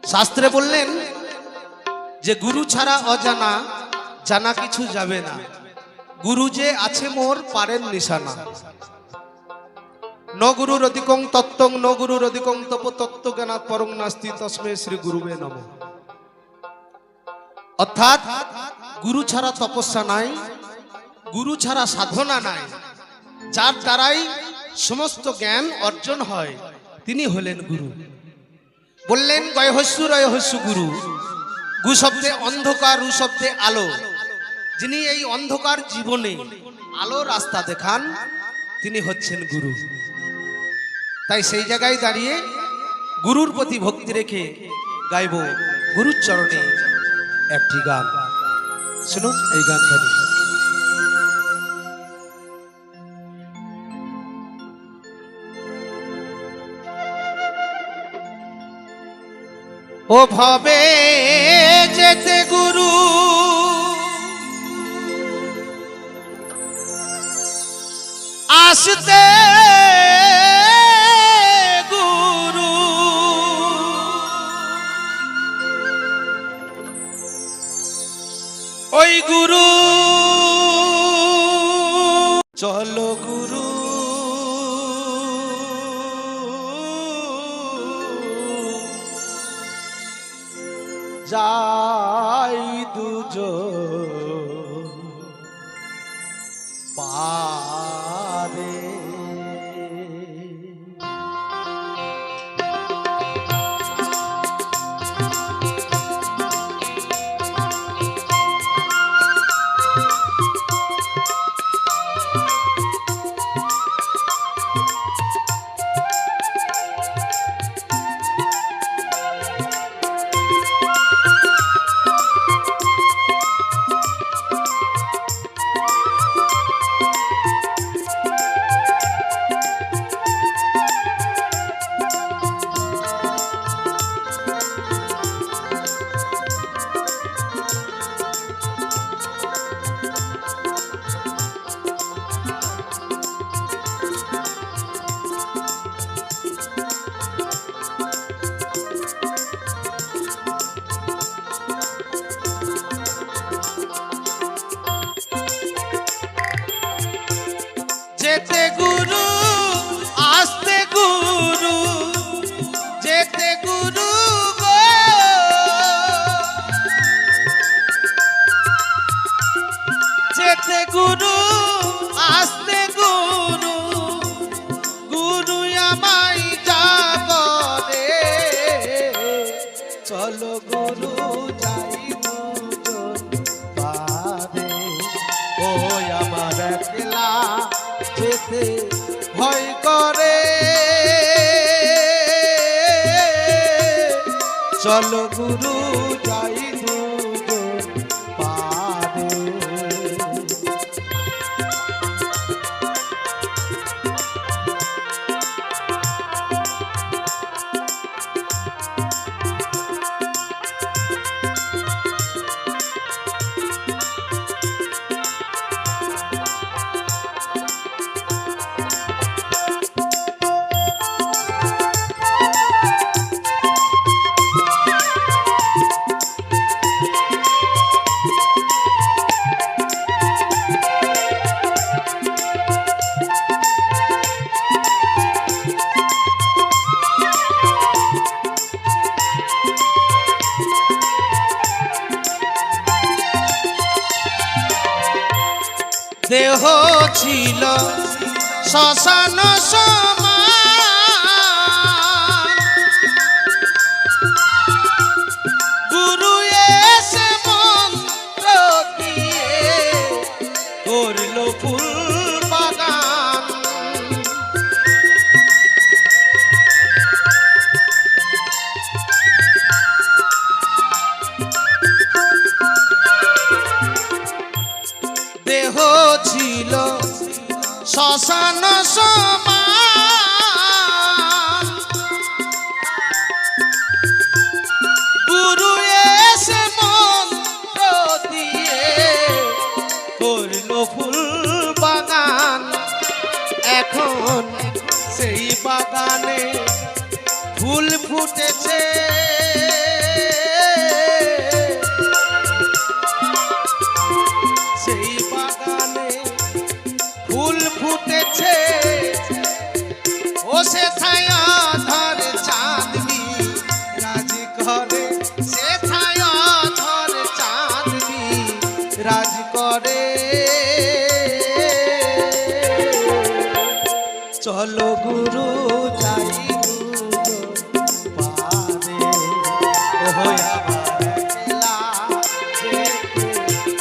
শাস্ত্রে বললেন যে গুরু ছাড়া অজানা, জানা কিছু যাবে না। গুরু যে আছে মোর পারেন নিশানা। ন গুরুর অধিকং তত্ত্বং ন গুরুর অধিকং তপ তত্ত্বজ্ঞানাৎ পরং নাস্তি তস্মৈ শ্রী গুরুবে নমঃ। অর্থাৎ গুরু ছাড়া তপস্যা নাই, গুরু ছাড়া সাধনা নাই। যার দ্বারাই সমস্ত জ্ঞান অর্জন হয় তিনি হলেন গুরু। বললেন গয় হস্যু রয় হস্যু গুরু। গু শব্দে অন্ধকার, রু শব্দে আলো। যিনি এই অন্ধকার জীবনে আলো রাস্তা দেখান তিনি হচ্ছেন গুরু। তাই সেই জায়গায় দাঁড়িয়ে গুরুর প্রতি ভক্তি রেখে গাইব গুরুর চরণে একটি গান। শুনুন এই গানখানি। ও ভবে যেতে গুরু আসতে গুরু, ওই গুরু চলো গুরু যাই দুজন পারে। যেতে গুরু আসতে গুরু, যেতে গুরু গো, যেতে গুরু আসতে গুরু, গুরু আমায় জাগরে চলো গুরু যাই দুজন পারে। ওই আমার একলা যেতে ভয় করে, চলো গুরু যাই দুজন পারে। দেহ ছিল শ্মশান সমান, গুরু এসে মন্ত্র দিয়ে করল ফুল বাগান। দেহ ছিল শ্মশান সমান, গুরু এসে মন্ত্র দিয়ে করল ফুল বাগান। এখন সেই বাগানে ফুল ফুটেছে করে চলো গুরু যাই গুরু পারে ওহ আমার একলা যেতে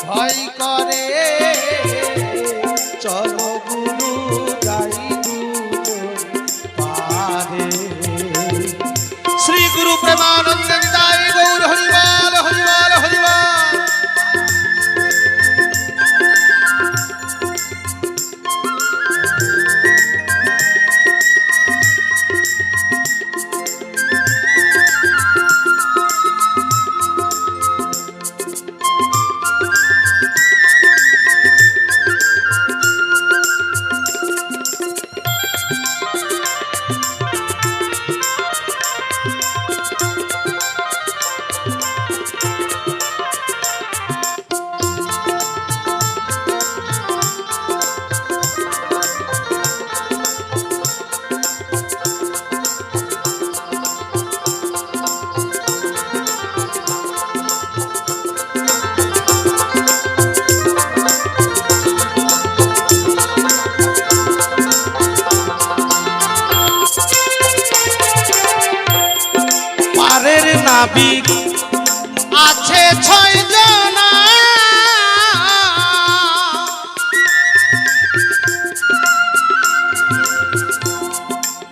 ভয় করে চলো গুরু যাই গুরু পারে। শ্রী গুরু প্রেমানন্দ নিতাই গৌর হরিবল হরিবল হরিবল। নাবিক আছে 6 জনা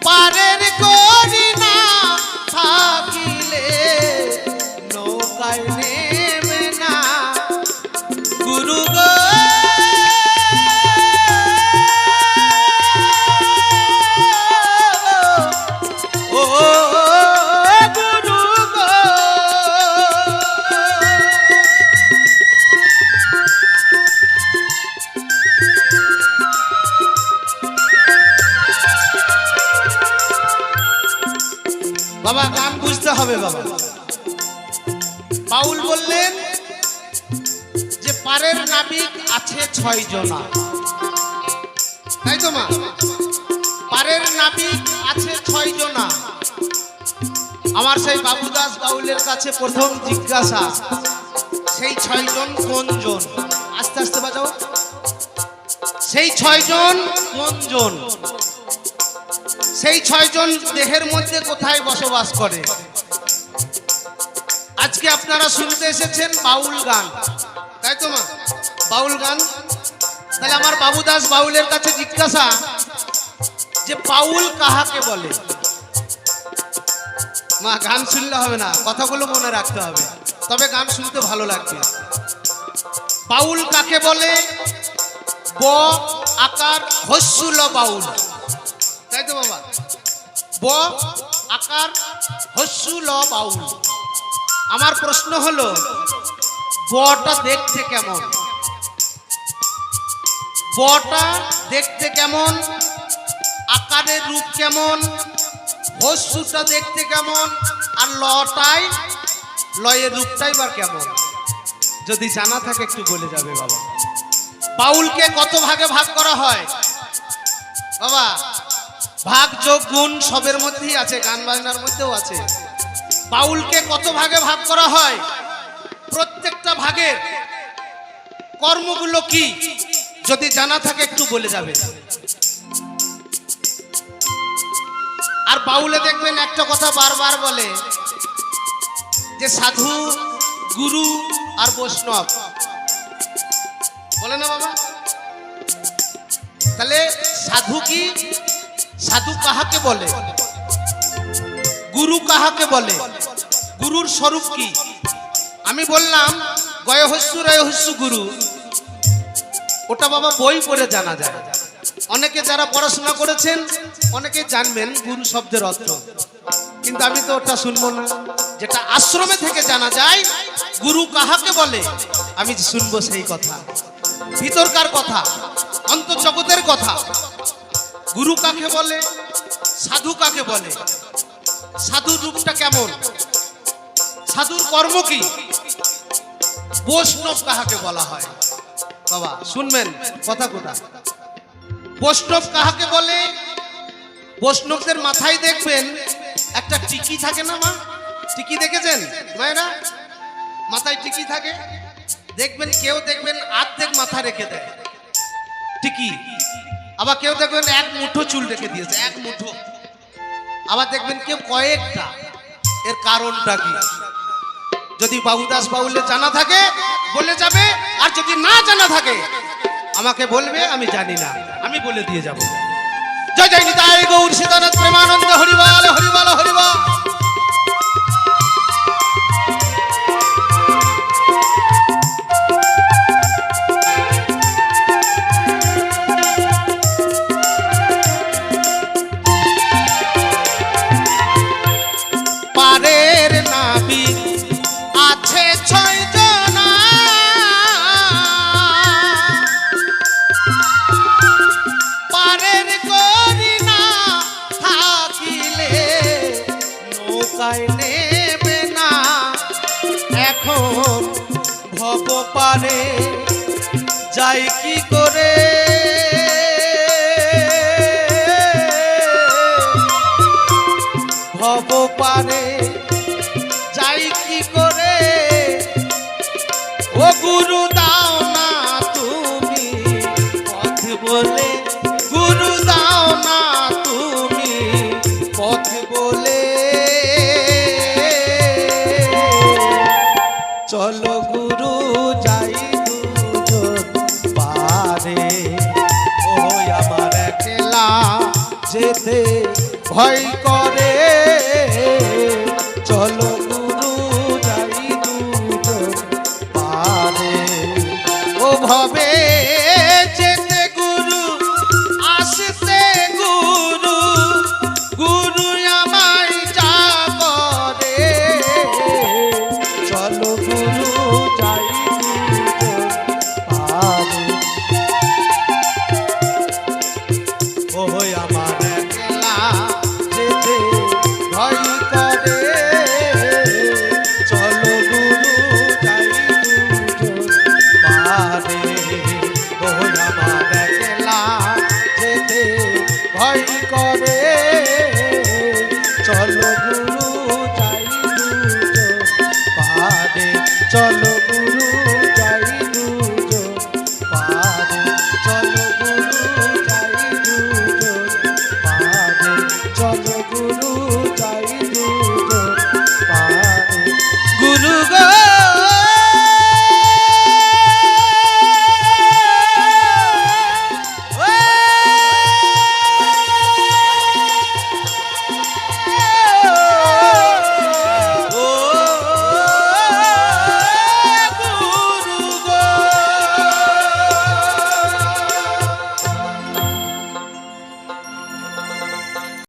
পারের করি না থাকিলে নৌকায় নেবে না গুরু গো বাবা গান বুঝতে হবে বাবা। বাউল বললেন যে পারের নাবিক আছে 6 জনা, তাই তো মা? পারের নাবিক আছে 6 জনা। আমার সেই বাবুদাস বাউলের কাছে প্রথম জিজ্ঞাসা, সেই 6 জন কোন জন? আস্তে আস্তে বাজাও। সেই 6 জন কোন জন? সেই 6 জন দেহের মধ্যে কোথায় বসবাস করে? আজকে আপনারা শুনতে এসেছেন বাউল গান, তাই তো মা? বাউল গান। তাহলে আমার বাবুদাস বাউলের কাছে জিজ্ঞাসা যে বাউল কাহাকে বলে? মা গান শুনলে হবে না, কথাগুলো মনে রাখতে হবে, তবে গান শুনতে ভালো লাগবে। বাউল কাকে বলে? ব আকার হস্যুল বাউল, তাই তো বাবা? ব আকার হস্যুল বাউল। আমার প্রশ্ন হলো বটা দেখতে কেমন? বটা দেখতে কেমন? আকারের রূপ কেমন? হস্যুটা দেখতে কেমন? আর লটাই লয়ের রূপটাই বা কেমন? যদি জানা থাকে একটু বলে যাবে বাবা। বাউলকে কত ভাগে ভাগ করা হয় বাবা? ভাগ যোগ গুণ সবের মধ্যেই আছে, গান বাজনার মধ্যেও আছে। বাউলকে কত ভাগে ভাগ করা হয়? প্রত্যেকটা ভাগের কর্মগুলো কি যদি জানা থাকে একটু বলে যাবে। আর বাউলে দেখবেন একটা কথা বারবার বলে যে সাধু, গুরু আর বৈষ্ণব, বলে না বাবা? তাহলে সাধু কি? সাধু কাহাকে বলে? গুরু কাহাকে বলে? গুরুর স্বরূপ কি? আমি বললাম গয় হস্যু রয় হস্যু গুরু, ওটা বাবা বই পড়ে জানা যায়। অনেকে যারা পড়াশোনা করেছেন অনেকে জানবেন গুরু শব্দের অর্থ, কিন্তু আমি তো ওটা শুনবো না। যেটা আশ্রমে থেকে জানা যায় গুরু কাহাকে বলে, আমি শুনবো সেই কথা, ভিতরকার কথা, অন্তর্জগতের কথা। গুরু কাকে বলে? সাধু কাকে বলে? সাধুর রূপটা কেমন? সাধুর কর্ম কি? বৈষ্ণব কাহাকে বলা হয় বাবা? শুনবেন কথা কোথা। বৈষ্ণব কাহাকে বলে? বৈষ্ণবদের মাথায় দেখবেন একটা টিকি থাকে না মা? টিকি দেখেছেন মায়েরা? মাথায় টিকি থাকে, দেখবেন কেউ দেখবেন অর্ধেক মাথা রেখে দেয় ঠিকই, আবার কেউ দেখবেন এক মুঠো চুল রেখে দিয়েছে, এক মুঠো। আবার দেখবেন কেউ কয়েকটা। এর কারণটা কি? যদি বাবুদাস বাউলে জানা থাকে বলে যাবে, আর যদি না জানা থাকে আমাকে বলবে, আমি জানি না, আমি বলে দিয়ে যাব। জয় জয় নিতাই গৌর সীতানাথ প্রেমানন্দ, হরিবল হরিবল হরিবল। পারের নাবিক আছে 6 জনা, পারের করি না থাকিলে নৌকায় নেবে না। এখন ভব পারে যাই কি করে, ভব পারে যাই কি করে। ও গুরু দাও না তুমি পথ বলে, গুরু দাও না তুমি পথ বলে। চলো গুরু যাই দুজন পারে, ওই আমার একলা যেতে ভয় করে। চলো গুরু যাই দুজন পারে, ও ভবে যেতে গুরু আসতে গুরু, গুরু আমায় যা করে। চলো গুরু যাই দুজন পারে, ওই আমার একলা যেতে ভয় করে। চলো গুরু যাই দুজন পারে, ওই আমার একলা যেতে ভয় করে। চলো গুরু যাই দুজন পারে, চলো